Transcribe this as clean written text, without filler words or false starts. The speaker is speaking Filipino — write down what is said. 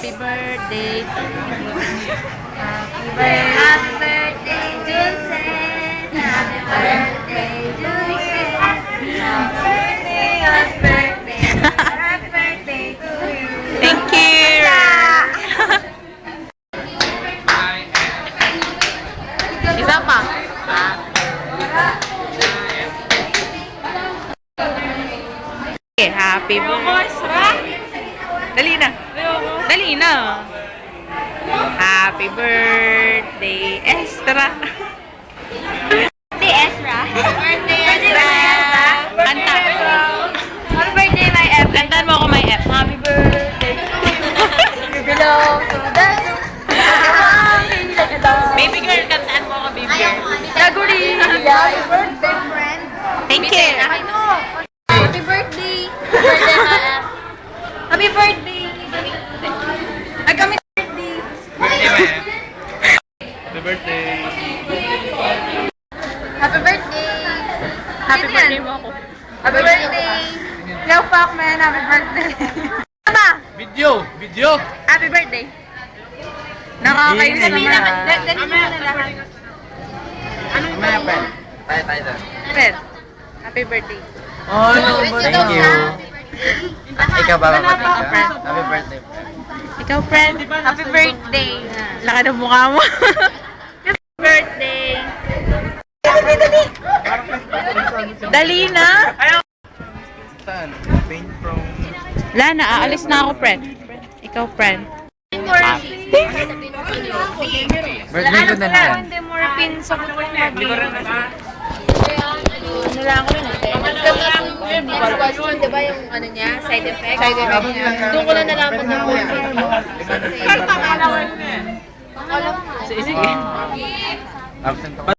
Happy birthday to you. Happy birthday, Vincent. Happy birthday, Vincent. Happy birthday, happy birthday. Happy birthday to you. Thank you. Isa pa. Okay, happy birthday. Dali na. Dali na. Happy birthday, Estra. Birthday, Ezra. Birthday, Ezra. Kanta. Happy birthday, my F. Kantaan mo ako may F. Happy birthday. You belong to the zoo. Baby girl, kantaan mo ako, baby girl. Daguri. Happy birthday, friend. Thank you. Happy birthday. Happy birthday, my F. Happy birthday. Ay, kami birthday. Happy birthday. Happy birthday. Happy birthday mo ako. Happy birthday. Yo, Pacman. Happy birthday. Tama. Video. Happy birthday. Nakakayo Sabihin naman. naman. Dali mo na lahat. Mamaya, Pen. Tayo doon. Fred, happy birthday. Oh, thank you. Ikaw ba, kapatid ka? Friend. Happy birthday, friend. Ikaw, friend. Happy birthday. Laka ng mukha mo. Happy birthday. Dali na. Saan? Paint from... Lana, aalis na ako, friend. Ikaw, friend. Birthday ko na yan. Hindi mo pin sa bukol mo. Ano lang ako rin. Next question, di ba yung ano niya? Side effect? Side effect niya. Doon ko na nalaman na po. Sige. Absent ka ba?